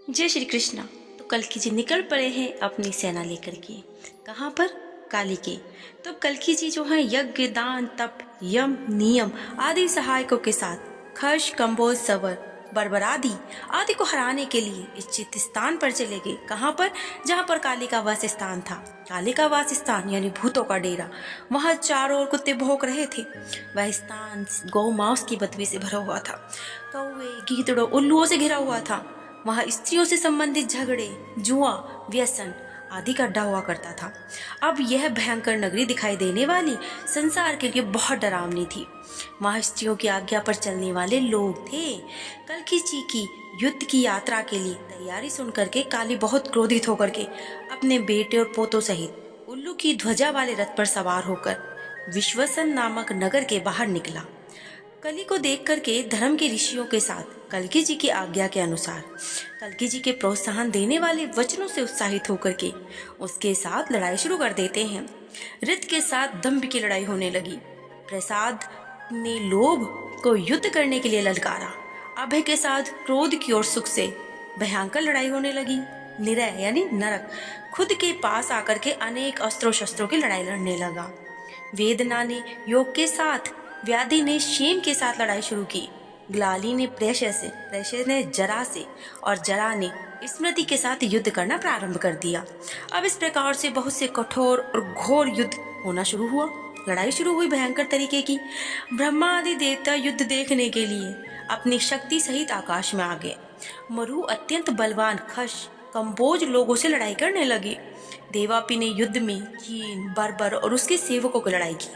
जय श्री कृष्णा। तो कल्कि जी निकल पड़े हैं अपनी सेना लेकर के। कहाँ पर? काली के। तो अब कल्कि जी जो है यज्ञ, दान, तप, यम, नियम आदि सहायकों के साथ खश, कंबोज, सवर, बर्बर आदि को हराने के लिए इच्छित स्थान पर चले गए। कहाँ पर? जहाँ पर काली का वास स्थान था। काली का वास स्थान यानी भूतों का डेरा। वहाँ चारों ओर कुत्ते भौंक रहे थे। वह स्थान गौ मांस की बदबू से भरा हुआ था। कौवे, गीदड़ों, उल्लुओं से घिरा हुआ था। वहाँ स्त्रियों से संबंधित झगड़े, जुआ, व्यसन आदि का अड्डा हुआ करता था। अब यह भयंकर नगरी दिखाई देने वाली संसार के लिए बहुत डरावनी थी। वहाँ स्त्रियों की आज्ञा पर चलने वाले लोग थे। कल्कि जी की युद्ध की यात्रा के लिए तैयारी सुनकर के काली बहुत क्रोधित होकर के अपने बेटे और पोतों सहित उल्लू की ध्वजा वाले रथ पर सवार होकर विश्वसन नामक नगर के बाहर निकला। कली को देख करके धर्म के ऋषियों के साथ कल्कि जी की आज्ञा के अनुसार कल्कि जी के प्रोत्साहन देने वाले वचनों से उत्साहित होकर के उसके साथ लड़ाई शुरू कर देते हैं। रित के साथ दंभ की लड़ाई होने लगी। प्रसाद ने लोभ को युद्ध करने के लिए ललकारा। अभय के साथ क्रोध की और सुख से भयंकर लड़ाई होने लगी। निरय यानी नरक खुद के पास आकर के अनेक अस्त्रों शस्त्रों की लड़ाई लड़ने लगा। वेदना ने योग के साथ, व्याधि ने शेम के साथ लड़ाई शुरू की। ग्लाली ने प्रेषय ने जरा से और जरा ने स्मृति के साथ युद्ध करना प्रारंभ कर दिया। अब इस प्रकार से बहुत से कठोर और घोर युद्ध होना शुरू हुआ। लड़ाई शुरू हुई भयंकर तरीके की। ब्रह्मा आदि देवता युद्ध देखने के लिए अपनी शक्ति सहित आकाश में आ गए। मरु अत्यंत बलवान खश, कंबोज लोगों से लड़ाई करने लगे। देवापी ने युद्ध में चीन, बर्बर और उसके सेवकों की लड़ाई की।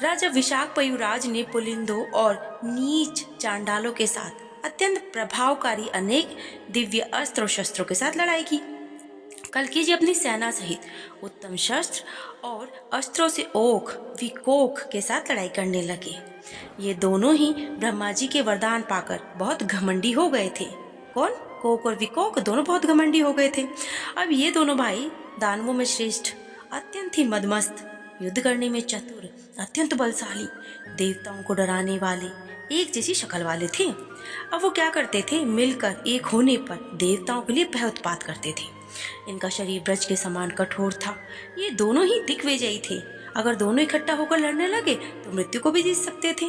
राजा विशाख पयुराज ने पुलिंदों और नीच चांडालों के साथ अत्यंत प्रभावकारी अनेक दिव्य अस्त्र शस्त्रों के साथ लड़ाई की। कल्कि जी अपनी सेना सहित उत्तम शस्त्र और अस्त्रों से ओख, विकोख के साथ लड़ाई करने लगे। ये दोनों ही ब्रह्मा जी के वरदान पाकर बहुत घमंडी हो गए थे। कौन? कोक और विकोक दोनों बहुत घमंडी हो गए थे। अब ये दोनों भाई दानवों में श्रेष्ठ, अत्यंत ही मदमस्त, युद्ध करने में चतुर, अत्यंत बलशाली, देवताओं को डराने वाले, एक जैसी शक्ल वाले थे। अब वो क्या करते थे? मिलकर एक होने पर देवताओं के लिए भय उत्पात करते थे। इनका शरीर ब्रज के समान कठोर था। ये दोनों ही दिग्विजयी थे। अगर दोनों इकट्ठा होकर लड़ने लगे तो मृत्यु को भी जीत सकते थे।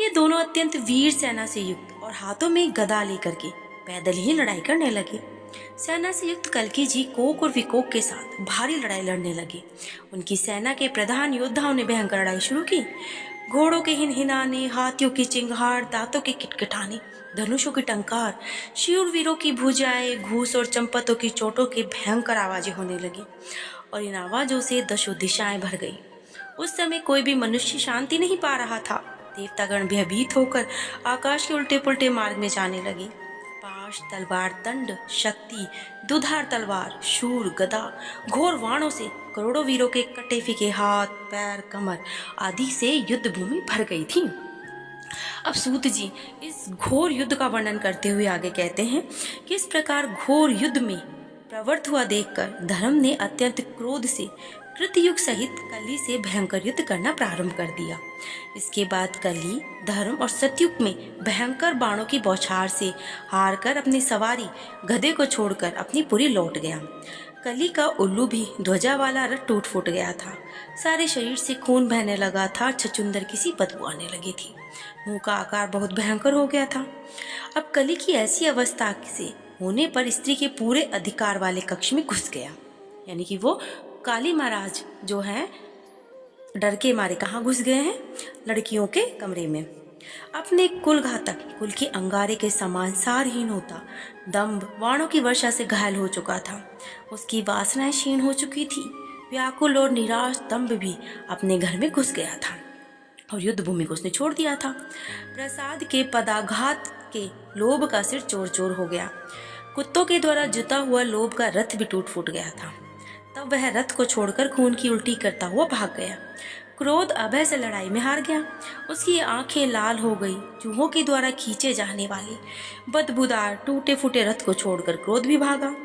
ये दोनों अत्यंत वीर सेना से युक्त और हाथों में गदा लेकर के पैदल ही लड़ाई करने लगे। सेना से युक्त कल्कि जी कोक और विकोक के साथ भारी लड़ाई लड़ने लगे। उनकी सेना के प्रधान योद्धाओं ने भयंकर लड़ाई शुरू की। घोड़ों के हिनहिनाने, हाथियों की चिंगार, दांतों के किटकिटाने, धनुषों की टंकार, शूरवीरों की भुजाएं, घूस और चंपतों की चोटों की भयंकर आवाजें होने लगी और इन आवाजों से दशों दिशाएं भर गई। उस समय कोई भी मनुष्य शांति नहीं पा रहा था। देवतागण भयभीत होकर आकाश के उल्टे पुल्टे मार्ग में जाने लगे। पाश, तलवार, दंड, शक्ति, दुधार तलवार, शूर, गदा, घोर वाणों से करोड़ों वीरों के कटे फीके हाथ, पैर, कमर आदि से युद्ध भूमि भर गई थी। अब सूत जी इस घोर युद्ध का वर्णन करते हुए आगे कहते हैं कि इस प्रकार घोर युद्ध में प्रवृत्त हुआ देखकर धर्म ने अत्यंत क्रोध से कृतयुग सहित कली से भयंकर युद्ध करना प्रारंभ कर दिया। इसके बाद कली धर्म और सतयुग में भयंकर बाणों की बौछार से हार कर अपनी सवारी गधे को छोड़कर अपनी पुरी लौट गया। कली का उल्लू भी ध्वजा वाला रथ टूट फूट गया था। सारे शरीर से खून बहने लगा था। छछुंदर किसी बदबू आने लगी थी। मुंह का आकार बहुत भयंकर हो गया था। अब कली की ऐसी अवस्था से होने पर स्त्री के पूरे अधिकार वाले कक्ष में घुस गया। यानी कि वो काली महाराज जो हैं डर के मारे कहाँ घुस गए हैं? लड़कियों के कमरे में। अपने कुल घातक, कुल के अंगारे के समान सारहीन होता, दंभ बाणों की वर्षा से घायल हो चुका था। उसकी वासनाएं क्षीण हो चुकी थी। व्याकुल और निराश दंभ भी अपने घर में घुस गया था और युद्ध भूमि को उसने छोड़ दिया था। प्रसाद के पदाघात के लोभ का सिर चोर चोर हो गया। कुत्तों के द्वारा जुता हुआ लोभ का रथ भी टूट फूट गया था। तब वह रथ को छोड़कर खून की उल्टी करता हुआ भाग गया। क्रोध अभय से लड़ाई में हार गया। उसकी आंखें लाल हो गई। चूहों के द्वारा खींचे जाने वाले बदबूदार टूटे फूटे रथ को छोड़कर क्रोध भी भागा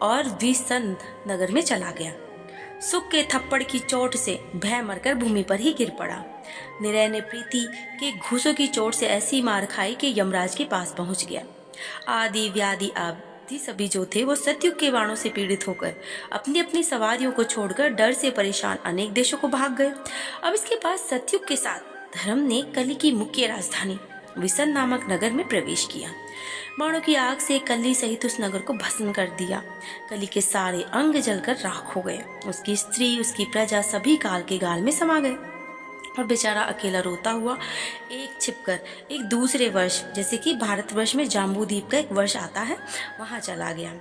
और विसन नगर में चला गया। सुख के थप्पड़ की चोट से भय मरकर भूमि पर ही गिर पड़ा। निरय ने प्रीति के घूसों की चोट से ऐसी मार खाई कि यमराज के पास पहुंच गया। आदि व्याधि साथ ही सभी जो थे वो सतयुग के बाणों से पीड़ित होकर अपनी अपनी सवारियों को छोड़कर डर से परेशान अनेक देशों को भाग गए। अब इसके बाद सतयुग के साथ धर्म ने कली की मुख्य राजधानी विसन नामक नगर में प्रवेश किया। बाणों की आग से कली सहित उस नगर को भस्म कर दिया। कली के सारे अंग जलकर राख हो गए। उसकी स्त्री, उसकी प्रजा सभी काल के गाल में समा गए और बेचारा अकेला रोता हुआ एक छिपकर एक दूसरे वर्ष, जैसे कि भारतवर्ष में जाम्बूद्वीप का एक वर्ष आता है, वहां चला गया।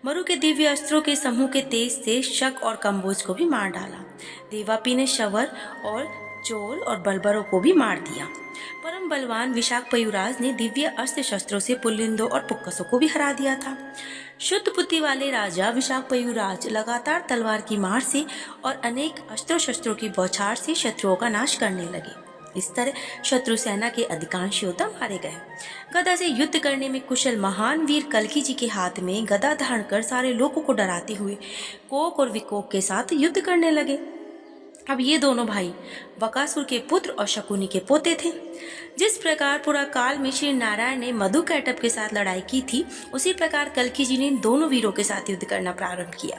मरु के दिव्य अस्त्रों के समूह के तेज से शक और कम्बोज को भी मार डाला। देवापी ने शवर और चोल और बलबरों को भी मार दिया। परम बलवान विशाखपयुराज ने दिव्य अस्त्र शस्त्रों से पुल्लिंदों और पुक्कसों को भी हरा दिया था। शुद्ध बुद्धि वाले राजा विशाखपयुराज लगातार तलवार की मार से और अनेक अस्त्रों शस्त्रों की बौछार से शत्रुओं का नाश करने लगे। इस तरह शत्रु सेना के अधिकांश योद्धा मारे गए। गदा से युद्ध करने में कुशल महान वीर कल्की जी के हाथ में गदा धारण कर सारे लोगों को डराते हुए कोक और विकोक के साथ युद्ध करने लगे। अब ये दोनों भाई बकासुर के पुत्र और शकुनी के पोते थे। जिस प्रकार पूरा काल में श्री नारायण ने मधु कैटभ के साथ लड़ाई की थी, उसी प्रकार कल्की जी ने दोनों वीरों के साथ युद्ध करना प्रारंभ किया।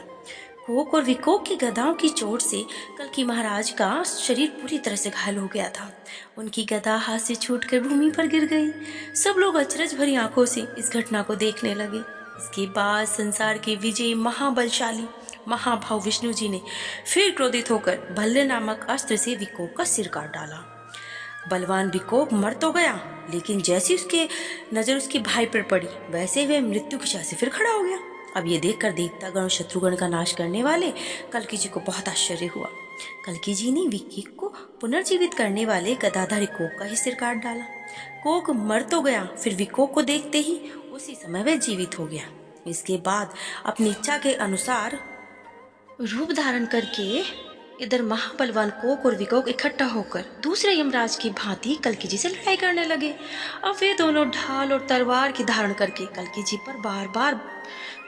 कोक और विकोक की गदाओं की चोट से कल्की महाराज का शरीर पूरी तरह से घायल हो गया था। उनकी गदा हाथ से छूटकर भूमि पर गिर गई। सब लोग अचरज भरी आंखों से इस घटना को देखने लगे। इसके बाद संसार के विजयी महाबलशाली महाभाव विष्णु जी ने फिर क्रोधित होकर भल्ले नामक अस्त्र से विकोक का सिर काट डाला। बलवान विकोक मर तो गया, लेकिन जैसी उसके नजर उसके भाई पर पड़ी, वैसे वह मृत्यु की छाया से फिर खड़ा हो गया। अब ये देखकर देवतागण और शत्रुगण का नाश करने वाले कल्की जी को बहुत आश्चर्य हुआ। कल्की जी ने विकोक को पुनर्जीवित करने वाले गदाधारी कोक का ही सिर काट डाला। कोक मर तो गया, फिर विकोक को देखते ही उसी समय वह जीवित हो गया। इसके बाद अपनी इच्छा के अनुसार रूप धारण करके इधर महाबलवान कोक और विकोक इकट्ठा होकर दूसरे यमराज की भांति कल्की जी से लड़ाई करने लगे। अब वे दोनों ढाल और तलवार की धारण करके कल्की जी पर बार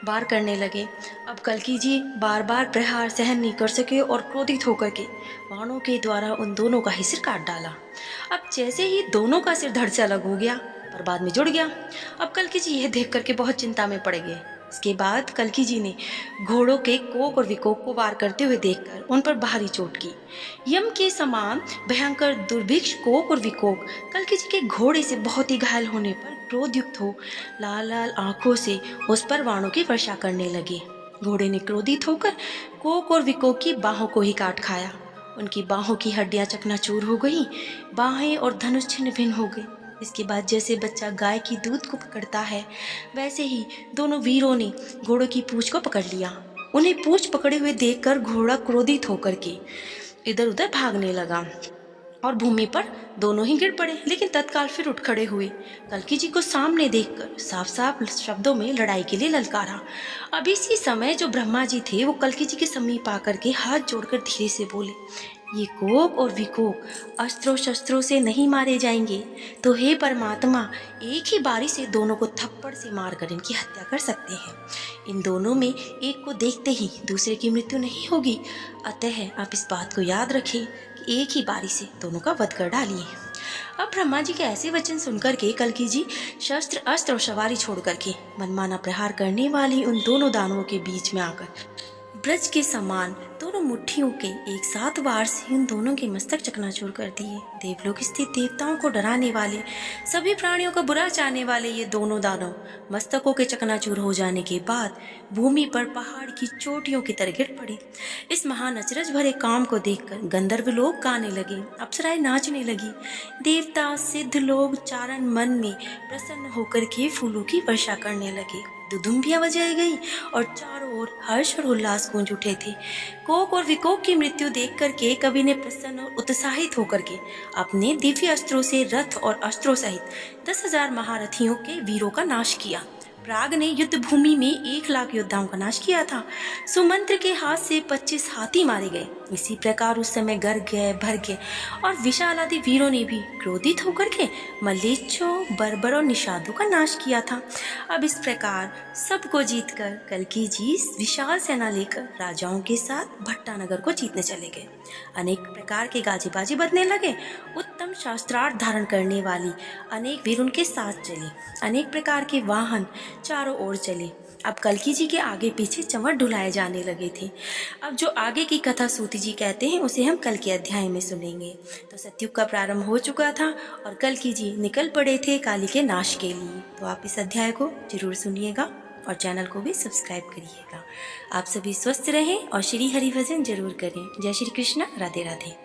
बार करने लगे। अब कल्की जी बार बार प्रहार सहन नहीं कर सके और क्रोधित होकर के बाणों के द्वारा उन दोनों का ही सिर काट डाला। अब जैसे ही दोनों का सिर धड़ से अलग हो गया, पर बाद में जुड़ गया। अब कल्की जी यह देख करके बहुत चिंता में पड़ गए। इसके बाद कल्की जी ने घोड़ों के कोक और विकोक को वार करते हुए देखकर उन पर भारी चोट की। यम के समान भयंकर दुर्भिक्ष कोक और विकोक कल्की जी के घोड़े से बहुत ही घायल होने पर क्रोधयुक्त हो लाल लाल आंखों से उस पर बाणों की वर्षा करने लगे। घोड़े ने क्रोधित होकर कोक और विकोक की बाहों को ही काट खाया। उनकी बाहों की हड्डियां चकनाचूर हो गई, बाहें और धनुष छिन्न भिन्न हो गए। इसके बाद जैसे बच्चा गाय की दूध को पकड़ता है, वैसे ही दोनों वीरों ने घोड़ों की पूंछ को पकड़ लिया। उन्हें पूंछ पकड़े हुए देखकर घोड़ा क्रोधित होकर के इधर उधर भागने लगा और भूमि पर दोनों ही गिर पड़े, लेकिन तत्काल फिर उठ खड़े हुए। कल्की जी को सामने देखकर साफ साफ शब्दों में लड़ाई के लिए ललकारा। अब इसी समय जो ब्रह्मा जी थे वो कल्की जी के समीप आकर के हाथ जोड़कर धीरे से बोले, ये कोक और विकोक अस्त्रों शस्त्रों से नहीं मारे जाएंगे, तो हे परमात्मा एक ही बारी से दोनों को थप्पड़ से मारकर इनकी हत्या कर सकते हैं। इन दोनों में एक को देखते ही दूसरे की मृत्यु नहीं होगी, अतः आप इस बात को याद रखें कि एक ही बारी से दोनों का वध कर डालिए। अब ब्रह्मा जी के ऐसे वचन सुनकर के कल्की जी शस्त्र अस्त्र और सवारी छोड़ करके मनमाना प्रहार करने वाली उन दोनों दानवों के बीच में आकर ब्रज के समान दोनों मुट्ठियों के एक साथ वार से उन दोनों के मस्तक चकनाचूर कर दिए। देवलोक स्थित देवताओं को डराने वाले, सभी प्राणियों का बुरा चाहने वाले ये दोनों दानव मस्तकों के चकनाचूर हो जाने के बाद भूमि पर पहाड़ की चोटियों की तरह गिर पड़े। इस महान अचरज भरे काम को देखकर गंधर्व लोग गाने लगे, अप्सराएं नाचने लगी। देवता सिद्ध लोग चारण मन में प्रसन्न होकर के फूलों की वर्षा करने लगे। दुदुम्बियां बजाई गई और चारों ओर हर्ष और उल्लास गूंज उठे थे। कोक और विकोक की मृत्यु देख करके कवि ने प्रसन्न और उत्साहित होकर के अपने दिव्य अस्त्रों से रथ और अस्त्रों सहित 10,000 महारथियों के वीरों का नाश किया। प्राग ने युद्ध भूमि में 1,00,000 योद्धाओं का नाश किया था। सुमंत्र के हाथ से 25 हाथी मारे गए। इसी प्रकार उस समय गर्ग भर्ग और विशाल आदि वीरों ने भी क्रोधित होकर के मल्लेच्छों, बर्बर और निषादों का नाश किया था। अब इस प्रकार सबको जीतकर कल्की जी विशाल सेना लेकर राजाओं के साथ भट्टा नगर को जीतने चले गए। अनेक प्रकार के गाजे बाजे बजने लगे। उत्तम शास्त्रार्थ धारण करने वाली अनेक वीर उनके साथ चले। अनेक प्रकार के वाहन चारों ओर चले। अब कल्कि जी के आगे पीछे चंवर ढुलाए जाने लगे थे। अब जो आगे की कथा सूत जी कहते हैं उसे हम कल के अध्याय में सुनेंगे। तो सतयुग का प्रारंभ हो चुका था और कल्कि जी निकल पड़े थे काली के नाश के लिए। तो आप इस अध्याय को जरूर सुनिएगा और चैनल को भी सब्सक्राइब करिएगा। आप सभी स्वस्थ रहें और श्री हरि भजन जरूर करें। जय श्री कृष्ण, राधे राधे।